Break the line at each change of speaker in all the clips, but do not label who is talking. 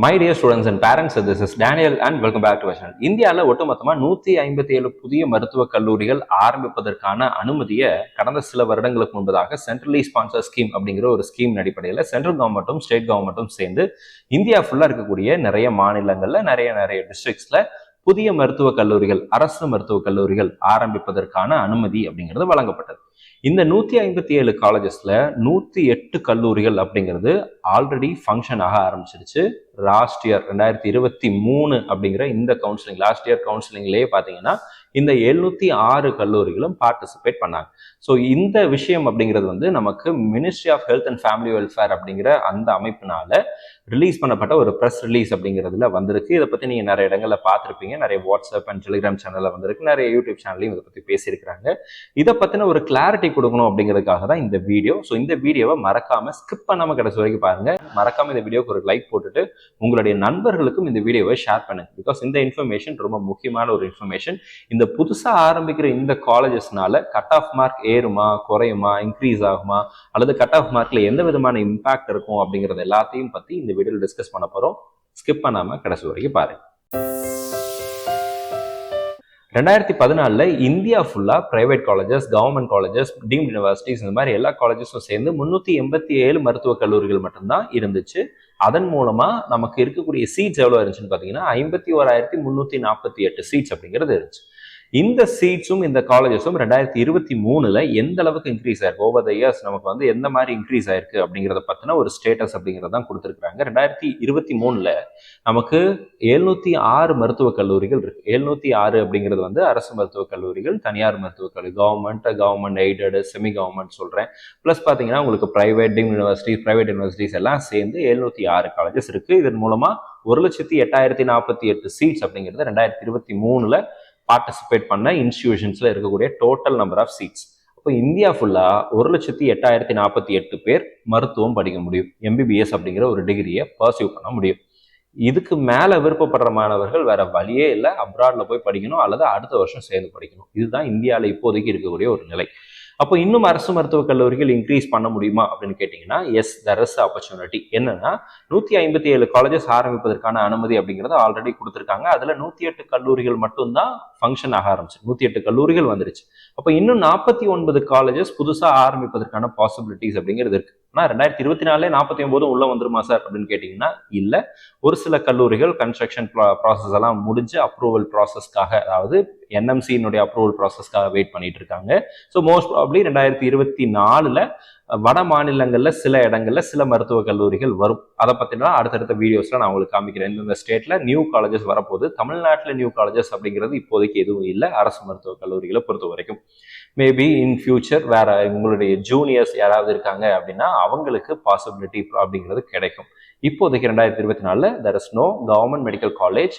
My dear students and parents, this is Daniel and welcome back to our channel. இந்தியாவில் ஒட்டுமொத்தமாக 157 புதிய மருத்துவக் கல்லூரிகள் ஆரம்பிப்பதற்கான அனுமதியை கடந்த சில வருடங்களுக்கு முன்பதாக சென்ட்ரலி ஸ்பான்சர் ஸ்கீம் அப்படிங்கிற ஒரு ஸ்கீம் அடிப்படையில் சென்ட்ரல் கவர்மெண்ட்டும் ஸ்டேட் கவர்மெண்ட்டும் சேர்ந்து இந்தியா ஃபுல்லாக இருக்கக்கூடிய நிறைய மாநிலங்களில் நிறைய டிஸ்ட்ரிக்ட்ஸில் புதிய மருத்துவக் கல்லூரிகள், அரசு மருத்துவக் கல்லூரிகள் ஆரம்பிப்பதற்கான அனுமதி அப்படிங்கிறது வழங்கப்பட்டது. இந்த 157 காலேஜஸ்ல 108 கல்லூரிகள் அப்படிங்கிறது ஆல்ரெடி ஃபங்க்ஷன் ஆக ஆரம்பிச்சிருச்சு. லாஸ்ட் இயர் 2023 அப்படிங்கிற இந்த கவுன்சிலிங், லாஸ்ட் இயர் கவுன்சிலிங்லேயே பார்த்தீங்கன்னா இந்த 706 கல்லூரிகளும் பார்ட்டிசிபேட் பண்ணாங்க. ஸோ இந்த விஷயம் அப்படிங்கிறது நமக்கு ministry of health and family welfare அப்படிங்கிற அந்த அமைப்பினால ரிலீஸ் பண்ணப்பட்ட ஒரு ப்ரெஸ் ரிலீஸ் அப்படிங்கிறதுல வந்திருக்கு. இதை பற்றி நீங்கள் நிறைய இடங்களில் பார்த்துருப்பீங்க. நிறைய வாட்ஸ்அப் அண்ட் டெலிகிராம் சேனலில் வந்திருக்கு, நிறைய யூடியூப் சேனல்லையும் இதை பற்றி பேசியிருக்கிறாங்க. இதை பற்றின ஒரு கிளாரிட்டி கொடுக்கணும் அப்படிங்கிறதுக்காக தான் இந்த வீடியோ. ஸோ இந்த வீடியோவை மறக்காம ஸ்கிப் பண்ணாமல் கடைசி வரைக்கும் பாருங்க. மறக்காம இந்த வீடியோக்கு ஒரு லைக் போட்டுட்டு உங்களுடைய நண்பர்களுக்கும் இந்த வீடியோவை ஷேர் பண்ணுங்க. பிகாஸ் இந்த இன்ஃபர்மேஷன் ரொம்ப முக்கியமான ஒரு இன்ஃபர்மேஷன். இந்த புதுசா ஆரம்பிக்கிற இந்த காலேஜஸ்னால கட் ஆஃப் மார்க் ஏறுமா, குறையுமா, இன்க்ரீஸ் ஆகுமா, அல்லது கட் ஆஃப் மார்க்ல எந்த விதமான இம்பாக்ட் இருக்கும் அப்படிங்கறது எல்லாத்தையும் பத்தி இந்த வீடியோவில் டிஸ்கஸ் பண்ண போறோம். ஸ்கிப் பண்ணாம கடைசி வரைக்கும் பாருங்க. 2014 இந்தியா ஃபுல்லா private colleges, government colleges, deemed universities, இந்த மாதிரி எல்லா காலேஜஸும் சேர்ந்து 387 மருத்துவக் கல்லூரிகள் மட்டும்தான் இருந்துச்சு. அதன் மூலமா நமக்கு இருக்கக்கூடிய சீட்ஸ் எவ்வளவு இருந்துச்சுன்னு பாத்தீங்கன்னா 51,348 சீட்ஸ் அப்படிங்கிறது இருந்துச்சு. இந்த சீட்ஸும் இந்த காலேஜஸும் 2023 எந்த அளவுக்கு இன்க்ரீஸ் ஆயிருக்கு, ஓவர் த இயர்ஸ் நமக்கு எந்த மாதிரி இன்க்ரீஸ் ஆயிருக்கு அப்படிங்கிறத பத்தின ஒரு ஸ்டேட்டஸ் அப்படிங்கிறதான் கொடுத்துருக்காங்க. 2023 நமக்கு 706 மருத்துவக் கல்லூரிகள் இருக்கு. 706 அப்படிங்கிறது அரசு மருத்துவக் கல்லூரிகள், தனியார் மருத்துவக் கல்லூரி, கவர்மெண்ட் எய்டடு, செமி கவர்மெண்ட் சொல்றேன். பிளஸ் பாத்தீங்கன்னா உங்களுக்கு private team universities, private universities எல்லாம் சேர்ந்து 706 காலேஜஸ் இருக்கு. இதன் மூலமா 1,08,048 சீட்ஸ் அப்படிங்கிறது 2023 பார்ட்டிசிபேட் பண்ண இன்ஸ்டிடியூஷன்ஸ்ல இருக்கக்கூடிய டோட்டல் நம்பர் ஆஃப் சீட்ஸ். அப்போ இந்தியா ஃபுல்லா 1,08,048 பேர் மருத்துவம் படிக்க முடியும். MBBS அப்படிங்கிற ஒரு டிகிரியை பர்சியூ பண்ண முடியும். இதுக்கு மேல விருப்பப்படுற மாணவர்கள் வேற வழியே இல்லை, அப்ராட்ல போய் படிக்கணும் அல்லது அடுத்த வருஷம் சேர்ந்து படிக்கணும். இதுதான் இந்தியாவில் இப்போதைக்கு இருக்கக்கூடிய ஒரு நிலை. அப்போ இன்னும் அரசு மருத்துவக் கல்லூரிகள் இன்க்ரீஸ் பண்ண முடியுமா அப்படின்னு கேட்டீங்கன்னா, எஸ், தேர் இஸ் ஆப்பர்ச்சுனிட்டி. என்னன்னா 157 காலேஜஸ் ஆரம்பிப்பதற்கான அனுமதி அப்படிங்கிறத ஆல்ரெடி கொடுத்துருக்காங்க. அதுல 108 கல்லூரிகள் மட்டும்தான் ஃபங்க்ஷன் ஆக ஆரம்பிச்சு, 108 கல்லூரிகள் வந்துருச்சு. அப்போ இன்னும் 49 காலேஜஸ் புதுசா ஆரம்பிப்பதற்கான பாசிபிலிட்டிஸ் அப்படிங்கிறது இருக்கு. ஆனா 2024 49 உள்ள வந்துருமா சார் அப்படின்னு கேட்டீங்கன்னா இல்ல. ஒரு சில கல்லூரிகள் கன்ஸ்ட்ரக்ஷன் ப்ராசஸ் எல்லாம் முடிஞ்சு அப்ரூவல் ப்ராசஸ்க்காக, அதாவது NMC-னுடைய அப்ரூவல் ப்ராசஸ்க்காக வெயிட் பண்ணிட்டு இருக்காங்க. ஸோ மோஸ்ட் ப்ராபப்லி 2024 வட மாநிலங்கள்ல சில இடங்கள்ல சில மருத்துவக் கல்லூரிகள் வரும். அதை பத்தினா அடுத்தடுத்த வீடியோஸ்ல நான் உங்களுக்கு காமிக்கிறேன். இந்த ஸ்டேட்ல நியூ காலேஜஸ் வரப்போகுது. தமிழ்நாட்டில் நியூ காலேஜஸ் அப்படிங்கிறது இப்போதைக்கு எதுவும் இல்லை அரசு மருத்துவக் கல்லூரிகளை பொறுத்த வரைக்கும். மேபி இன் ஃபியூச்சர் வேற உங்களுடைய ஜூனியர்ஸ் யாராவது இருக்காங்க அப்படின்னா அவங்களுக்கு பாசிபிலிட்டி அப்படிங்கிறது கிடைக்கும். இப்போதைக்கு 2024 there is no government medical college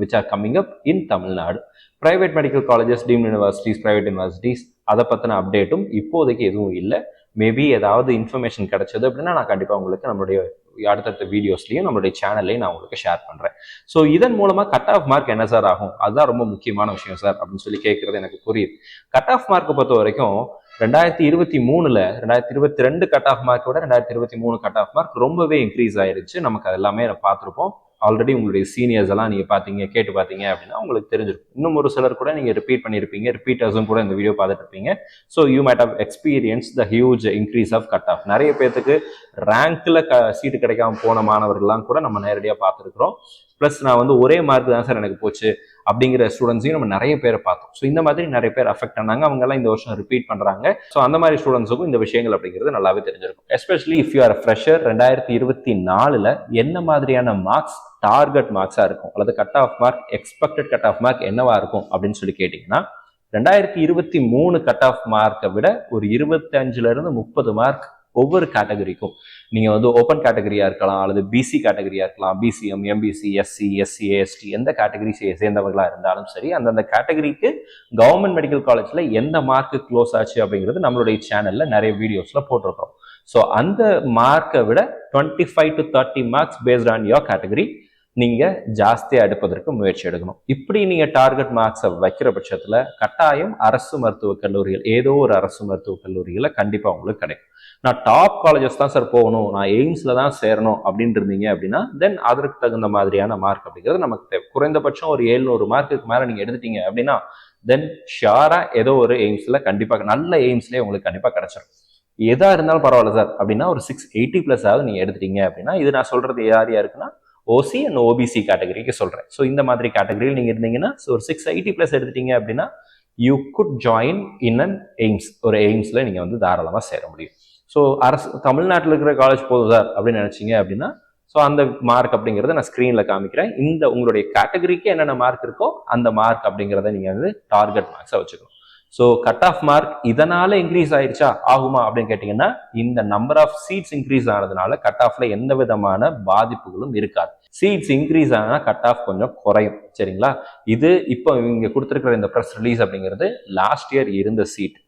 which are coming up in Tamil Nadu. Private medical colleges, deemed universities, private universities, அதை பத்தின அப்டேட்டும் இப்போதைக்கு எதுவும் இல்லை. மேபி ஏதாவது இன்ஃபர்மேஷன் கிடைச்சது அப்படின்னா நான் கண்டிப்பா உங்களுக்கு நம்மளுடைய அடுத்தடுத்த வீடியோஸ்லையும் நம்மளுடைய சேனல்லையும் நான் உங்களுக்கு ஷேர் பண்றேன். ஸோ இதன் மூலமா கட் ஆஃப் மார்க் என்ன சார் ஆகும், அதுதான் ரொம்ப முக்கியமான விஷயம் சார் அப்படின்னு சொல்லி கேட்கறது எனக்கு புரியுது. கட் ஆஃப் மார்க்கை பொறுத்த வரைக்கும் 2023 2022 கட் ஆஃப் மார்க்கை விட 2023 கட் ஆஃப் மார்க் ரொம்பவே இன்க்ரீஸ் ஆயிருச்சு. நமக்கு அது எல்லாமே பார்த்துருப்போம். ஆல்ரெடி உங்களுடைய சீனியர்ஸ் எல்லாம் நீங்க கேட்டு பார்த்தீங்க அப்படின்னா உங்களுக்கு தெரிஞ்சிருக்கும். இன்னும் ஒரு சிலர் கூட நீங்க ரிப்பீட் பண்ணியிருப்பீங்க, ரிப்பீட்டர்ஸும் கூட இந்த வீடியோ பார்த்துட்டு இருப்பீங்க. So you might have experience the huge increase of cut off. நிறைய பேருக்கு ரேங்க்ல சீட்டு கிடைக்காம போன மாணவர்கள்லாம் கூட நம்ம நேரடியாக பார்த்துருக்குறோம். பிளஸ் நான் ஒரே மார்க் தான் சார் எனக்கு போச்சு அப்படிங்கிற ஸ்டூடெண்ட்ஸையும் நம்ம நிறைய பேரை பார்த்தோம். ஸோ இந்த மாதிரி நிறைய பேர் அஃபெக்ட் ஆனாங்க. அவங்க எல்லாம் இந்த வருஷம் ரிப்பீட் பண்றாங்க. ஸோ அந்த மாதிரி ஸ்டூடெண்ட்ஸுக்கும் இந்த விஷயங்கள் அப்படிங்கிறது நல்லாவே தெரிஞ்சிருக்கும். Especially if you are fresher, 2024 என்ன மாதிரியான மார்க்ஸ் டார்கெட் மார்க்ஸா இருக்கும் அல்லது cut off mark, expected cut off mark என்னவா இருக்கும் அப்படின்னு சொல்லி கேட்டீங்கன்னா, 2023 கட் ஆஃப் மார்க்கை விட ஒரு 25-30 மார்க் ஒவ்வொரு கேட்டகரிக்கும். நீங்க ஓப்பன் கேட்டகரியா இருக்கலாம் அல்லது பிசி கேட்டகரியா இருக்கலாம், பிசிஎம், எம்பிசி, எஸ்சி, எஸ்டி, எந்த கேட்டகரி சேர்ந்தவர்களா இருந்தாலும் சரி, அந்தந்த கேட்டகரிக்கு கவர்மெண்ட் மெடிக்கல் காலேஜ்ல எந்த மார்க்கு க்ளோஸ் ஆச்சு அப்படிங்கிறது நம்மளுடைய சேனல்ல நிறைய வீடியோஸ்ல போட்டிருக்கிறோம். ஸோ அந்த மார்க்கை விட 25 to 30 marks based on your category நீங்க ஜாஸ்தியா எடுப்பதற்கு முயற்சி எடுக்கணும். இப்படி நீங்க டார்கெட் மார்க்ஸை வைக்கிற பட்சத்துல கட்டாயம் அரசு மருத்துவக் கல்லூரிகள், ஏதோ ஒரு அரசு மருத்துவக் கல்லூரிகளை கண்டிப்பா உங்களுக்கு கிடைக்கும். நான் டாப் காலேஜஸ் தான் சார் போகணும், நான் எய்ம்ஸ்ல தான் சேரணும் அப்படின்னு இருந்தீங்க அப்படின்னா தென் அதற்கு தகுந்த மாதிரியான மார்க் அப்படிங்கிறது நமக்கு தேவை. குறைந்தபட்சம் ஒரு 700 மார்க்குக்கு மேல நீங்க எடுத்துட்டீங்க அப்படின்னா தென் ஷியரா ஏதோ ஒரு எய்ம்ஸ்ல கண்டிப்பா நல்ல எய்ம்ஸ்லேயே உங்களுக்கு கண்டிப்பா கிடைச்சிடும். எதா இருந்தாலும் பரவாயில்ல சார் அப்படின்னா ஒரு 680 பிளஸ் ஆகுது நீங்க எடுத்துட்டீங்க அப்படின்னா, இது நான் சொல்றது யார் யாருக்குன்னா ஓசி அண்ட் ஓபிசி கேட்டகரிக்கு சொல்றேன். ஸோ இந்த மாதிரி கேட்டகரியில் நீங்க இருந்தீங்கன்னா ஒரு 680 பிளஸ் எடுத்துட்டீங்க அப்படின்னா you good join in an AIIMS, ஒரு எய்ம்ஸ்ல நீங்க வந்து தாராளமா சேர முடியும். ஸோ அரசு தமிழ்நாட்டில் இருக்கிற காலேஜ் போதும் சார் அப்படின்னு நினைச்சீங்க அப்படின்னா ஸோ அந்த மார்க் அப்படிங்கிறத நான் ஸ்க்ரீன்ல காமிக்கிறேன். இந்த உங்களுடைய கேட்டகரிக்கு என்னென்ன மார்க் இருக்கோ அந்த மார்க் அப்படிங்கிறத நீங்க வந்து டார்கெட் மார்க்ஸா வச்சுக்கணும். ஸோ கட் ஆஃப் மார்க் இதனால இன்க்ரீஸ் ஆயிடுச்சா ஆகுமா அப்படின்னு கேட்டீங்கன்னா இந்த நம்பர் ஆஃப் சீட்ஸ் இன்க்ரீஸ் ஆனதுனால கட் ஆஃப்ல எந்த விதமான பாதிப்புகளும் இருக்காது. சீட்ஸ் இன்க்ரீஸ் ஆனா கட் ஆஃப் கொஞ்சம் குறையும். சரிங்களா? இது இப்போ இங்க கொடுத்துருக்கிற இந்த ப்ரெஸ் ரிலீஸ் அப்படிங்கிறது லாஸ்ட் இயர் இருந்த சீட்.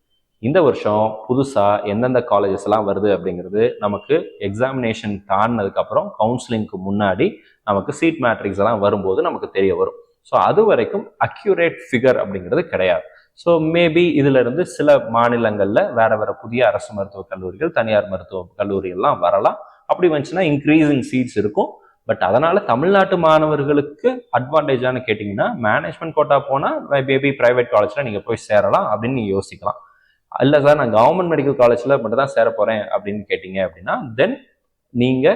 இந்த வருஷம் புதுசா எந்தெந்த காலேஜஸ் எல்லாம் வருது அப்படிங்கிறது நமக்கு எக்ஸாமினேஷன் தாண்டினதுக்கு அப்புறம் கவுன்சிலிங்க்கு முன்னாடி நமக்கு சீட் மேட்ரிக்ஸ் எல்லாம் வரும்போது நமக்கு தெரிய வரும். ஸோ அது வரைக்கும் அக்யூரேட் ஃபிகர் அப்படிங்கிறது கிடையாது. ஸோ மேபி இதுல இருந்து சில மாநிலங்கள்ல வேற வேற புதிய அரசு மருத்துவக் கல்லூரிகள், தனியார் மருத்துவ கல்லூரிகள்லாம் வரலாம். அப்படி வந்துச்சுன்னா இன்க்ரீசிங் சீட்ஸ் இருக்கும். பட் அதனால தமிழ்நாட்டு மாணவர்களுக்கு அட்வான்டேஜானு கேட்டீங்கன்னா மேனேஜ்மெண்ட் கோட்டா போனா மேபி பிரைவேட் காலேஜ்ல நீங்க போய் சேரலாம் அப்படின்னு நீங்க யோசிக்கலாம். இல்ல சார் நான் கவர்மெண்ட் மெடிக்கல் காலேஜ்ல மட்டும் தான் சேர போறேன் அப்படின்னு கேட்டீங்க அப்படின்னா தென் நீங்க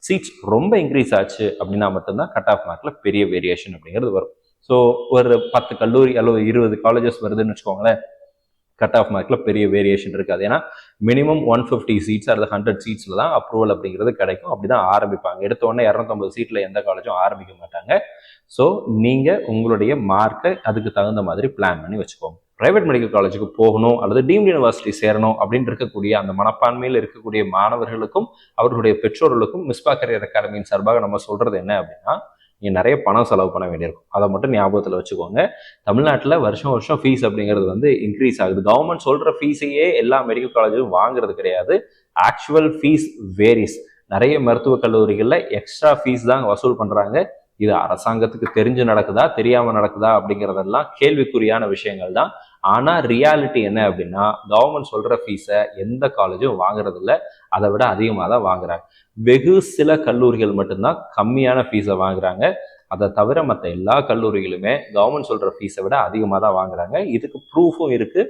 சீட்ஸ் ரொம்ப இன்க்ரீஸ் ஆச்சு அப்படின்னா மட்டும்தான் கட் ஆஃப் மார்க்ல பெரிய வேரியேஷன் அப்படிங்கிறது வரும். ஸோ ஒரு 10 கல்லூரி அல்லது 20 காலேஜஸ் வருதுன்னு வச்சுக்கோங்களேன், கட் ஆஃப் மார்க்ல பெரிய வேரியேஷன் இருக்காது. ஏன்னா மினிமம் 150 சீட்ஸ் அல்லது 100 சீட்ஸ்ல தான் அப்ரூவல் அப்படிங்கிறது கிடைக்கும். அப்படிதான் ஆரம்பிப்பாங்க. எடுத்த உடனே 250 சீட்ல எந்த காலேஜும் ஆரம்பிக்க மாட்டாங்க. ஸோ நீங்க உங்களுடைய மார்க்கை அதுக்கு தகுந்த மாதிரி பிளான் பண்ணி வச்சுக்கோங்க. பிரைவேட் மெடிக்கல் காலேஜுக்கு போகணும் அல்லது டீம்டு யூனிவர்சிட்டி சேரணும் அப்படின்னு இருக்கக்கூடிய அந்த மனப்பான்மையில் இருக்கக்கூடிய மாணவர்களுக்கும் அவர்களுடைய பெற்றோர்களுக்கும் மிஸ்பா கரியர் அகாடமியின் சார்பாக நம்ம சொல்றது என்ன அப்படின்னா, நீங்க நிறைய பணம் செலவு பண்ண வேண்டியிருக்கும். அதை மட்டும் ஞாபகத்தில் வச்சுக்கோங்க. தமிழ்நாட்டில் வருஷம் வருஷம் ஃபீஸ் அப்படிங்கிறது வந்து இன்க்ரீஸ் ஆகுது. கவர்மெண்ட் சொல்ற ஃபீஸையே எல்லா மெடிக்கல் காலேஜும் வாங்குறது கிடையாது. Actual fees varies. நிறைய மருத்துவக் கல்லூரிகளில் எக்ஸ்ட்ரா ஃபீஸ் தான் வசூல் பண்றாங்க. இது அரசாங்கத்துக்கு தெரிஞ்சு நடக்குதா தெரியாம நடக்குதா அப்படிங்கிறதெல்லாம் கேள்விக்குறியான விஷயங்கள் தான். ஆனா ரியாலிட்டி என்ன அப்படின்னா கவர்மெண்ட் சொல்ற ஃபீஸை எந்த காலேஜும் வாங்குறது இல்லை, அதை விட அதிகமாக தான் வாங்குறாங்க. வெகு சில கல்லூரிகள் மட்டும்தான் கம்மியான ஃபீஸை வாங்குறாங்க. அதை தவிர மற்ற எல்லா கல்லூரிகளுமே கவர்மெண்ட் சொல்ற ஃபீஸை விட அதிகமாக தான் வாங்குறாங்க. இதுக்கு ப்ரூஃபும் இருக்கு.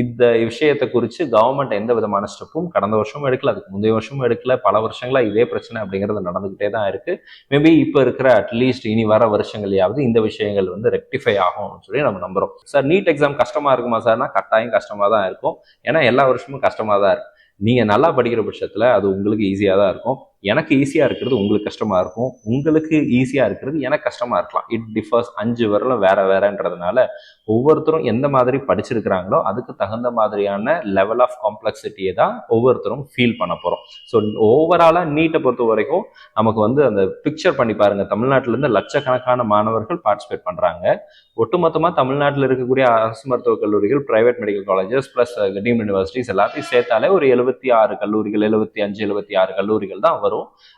இந்த விஷயத்தை குறித்து கவர்மெண்ட் எந்த விதமான ஸ்டெப்பும் கடந்த வருஷமும் எடுக்கல, அதுக்கு முந்தைய வருஷமும் எடுக்கல. பல வருஷங்களா இதே பிரச்சனை அப்படிங்கிறது நடந்துகிட்டே தான் இருக்கு. மேபி இப்போ இருக்கிற அட்லீஸ்ட் இனி வர வருஷங்களையாவது இந்த விஷயங்கள் வந்து ரெக்டிஃபை ஆகும்னு சொல்லி நம்ம நம்புறோம். சார் நீட் எக்ஸாம் கஷ்டமா இருக்குமா சார்னா கட்டாயம் கஷ்டமா தான் இருக்கும். ஏன்னா எல்லா வருஷமும் கஷ்டமா தான் இருக்கு. நீங்க நல்லா படிக்கிற பட்சத்துல அது உங்களுக்கு ஈஸியா தான் இருக்கும். எனக்கு ஈஸியா இருக்கிறது உங்களுக்கு கஷ்டமா இருக்கும். உங்களுக்கு ஈஸியா இருக்கிறது எனக்கு கஷ்டமா இருக்கலாம். It differs. 5 வரலும் வேற வேறன்றதுனால ஒவ்வொருத்தரும் எந்த மாதிரி படிச்சிருக்கிறாங்களோ அதுக்கு தகுந்த மாதிரியான லெவல் ஆஃப் காம்ப்ளெக்சிட்டியை தான் ஒவ்வொருத்தரும் ஃபீல் பண்ண போறோம். ஸோ ஓவராலா நீட்டை பொறுத்த வரைக்கும் நமக்கு வந்து அந்த பிக்சர் பண்ணி பாருங்க. தமிழ்நாட்டில இருந்து லட்சக்கணக்கான மாணவர்கள் பார்ட்டிசிபேட் பண்றாங்க. ஒட்டுமொத்தமா தமிழ்நாட்டில் இருக்கக்கூடிய அரசு மருத்துவக் கல்லூரிகள், private medical colleges plus deemed universities எல்லாத்தையும் சேர்த்தாலே ஒரு 76 கல்லூரிகள், 75 76 கல்லூரிகள் தான் வரும்.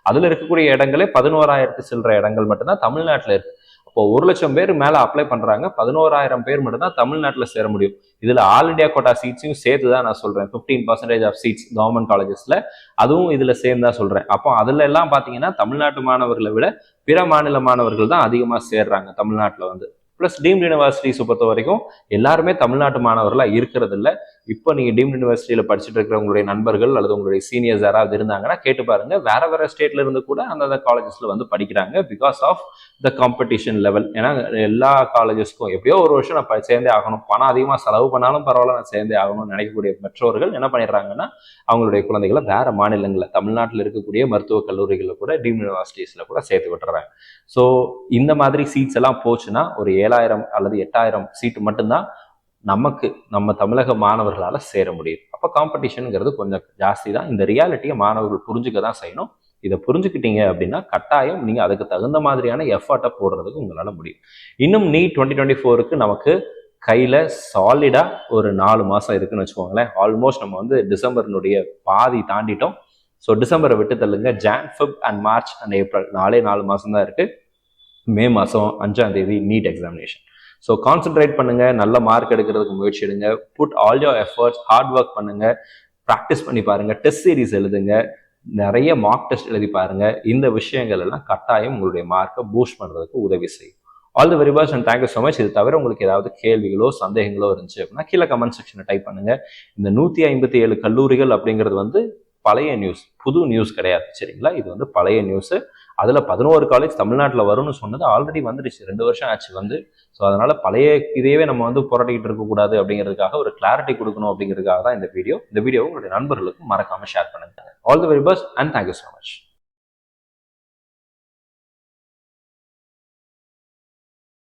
அதுல இருக்கக்கூடிய இடங்களே 11,000 சில்லற இடங்கள் மட்டும்தான் தமிழ்நாட்டில் இருக்கு. அப்போ 1,00,000 பேர் மேல அப்ளை பண்றாங்க. 11,000 பேர் மட்டும் தான் தமிழ்நாட்டில் சேர முடியும். இதுல ஆல் இண்டியா கோட்டா சீட்ஸையும் சேர்த்து தான் நான் சொல்றேன். 15% ஆஃப் சீட்ஸ் கவர்மெண்ட் காலேஜஸ்ல அதுவும் இதுல சேர்ந்து தான் சொல்றேன். அப்போ அதுல எல்லாம் பாத்தீங்கன்னா தமிழ்நாட்டு மாணவர்களை விட பிற மாநில மாணவர்கள் தான் அதிகமா சேர்றாங்க தமிழ்நாட்டில் வந்து. பிளஸ் டீம்டு யூனிவர்சிட்டிஸ் பொறுத்த வரைக்கும் எல்லாருமே தமிழ்நாட்டு மாணவர்களாக இருக்கிறது இல்லை. இப்போ நீங்கள் டீம்டு யூனிவர்சிட்டியில் படிச்சுட்டு இருக்கிற உங்களுடைய நண்பர்கள் அல்லது உங்களுடைய சீனியர்ஸ் யாராவது இருந்தாங்கன்னா கேட்டு பாருங்க. வேற வேற ஸ்டேட்ல இருந்து கூட அந்த காலேஜஸ்ல வந்து படிக்கிறாங்க. Because of the competition level. ஏன்னா எல்லா காலேஜஸ்க்கும் எப்படியோ ஒரு வருஷம் நான் சேர்ந்தே ஆகணும், பணம் அதிகமாக செலவு பண்ணாலும் பரவாயில்ல நான் சேர்ந்தே ஆகணும்னு நினைக்கக்கூடிய பெற்றோர்கள் என்ன பண்ணிடுறாங்கன்னா அவங்களுடைய குழந்தைகளை வேற மாநிலங்களில் தமிழ்நாட்டில் இருக்கக்கூடிய மருத்துவக் கல்லூரிகளில் கூட டீம்டு யூனிவர்சிட்டிஸ்ல கூட சேர்த்து விட்டுறாங்க. ஸோ இந்த மாதிரி சீட்ஸ் எல்லாம் போச்சுன்னா ஒரு 7,000 அல்லது 8,000 சீட்டு மட்டும்தான் நமக்கு நம்ம தமிழக மாணவர்களால் சேர முடியும். அப்போ காம்படிஷனுங்கிறது கொஞ்சம் ஜாஸ்தி தான். இந்த ரியாலிட்டியை மாணவர்கள் புரிஞ்சுக்க தான் செய்யணும். இதை புரிஞ்சுக்கிட்டீங்க அப்படின்னா கட்டாயம் நீங்க அதுக்கு தகுந்த மாதிரியான எஃபர்ட்டை போடுறதுக்கு உங்களால முடியும். இன்னும் நீட் 2024க்கு நமக்கு கையில சாலிடா ஒரு 4 மாசம் இருக்குன்னு வச்சுக்கோங்களேன். ஆல்மோஸ்ட் நம்ம வந்து டிசம்பர்னுடைய பாதி தாண்டிட்டோம். ஸோ டிசம்பரை விட்டு தள்ளுங்க. John, Feb and March and April 4 மாசம் தான் இருக்கு. மே மாதம் 5ஆம் தேதி நீட் எக்ஸாமினேஷன். ஸோ கான்சென்ட்ரேட் பண்ணுங்க, நல்ல மார்க் எடுக்கிறதுக்கு முயற்சி எடுங்க. Put all your efforts, hard work பண்ணுங்க. ப்ராக்டிஸ் பண்ணி பாருங்க, டெஸ்ட் சீரிஸ் எழுதுங்க, நிறைய மார்க் டெஸ்ட் எழுதி பாருங்க. இந்த விஷயங்கள் எல்லாம் கட்டாயம் உங்களுடைய மார்க்கை பூஸ்ட் பண்றதுக்கு உதவி செய்யும். All the very best and thank you so much. இது தவிர உங்களுக்கு ஏதாவது கேள்விகளோ சந்தேகங்களோ இருந்துச்சு அப்படின்னா கீழே கமெண்ட் செக்ஷனில் டைப் பண்ணுங்க. இந்த 157 கல்லூரிகள் அப்படிங்கிறது பழைய நியூஸ், புது நியூஸ் கிடையாது, சரிங்களா? இது பழைய நியூஸ். அதில் 11 காலேஜ் தமிழ்நாட்டில் வரும்னு சொன்னது ஆல்ரெடி வந்துடுச்சு, 2 வருஷம் ஆச்சு ஸோ அதனால பழைய இதையவே நம்ம போராடிக்கிட்டு இருக்கக்கூடாது அப்படிங்கிறதுக்காக ஒரு கிளாரிட்டி கொடுக்கணும் அப்படிங்கிறதுக்காக தான் இந்த வீடியோ. இந்த வீடியோவை உங்களுடைய நண்பர்களுக்கும் மறக்காம ஷேர் பண்ணுங்க. All the very best and thank you so much.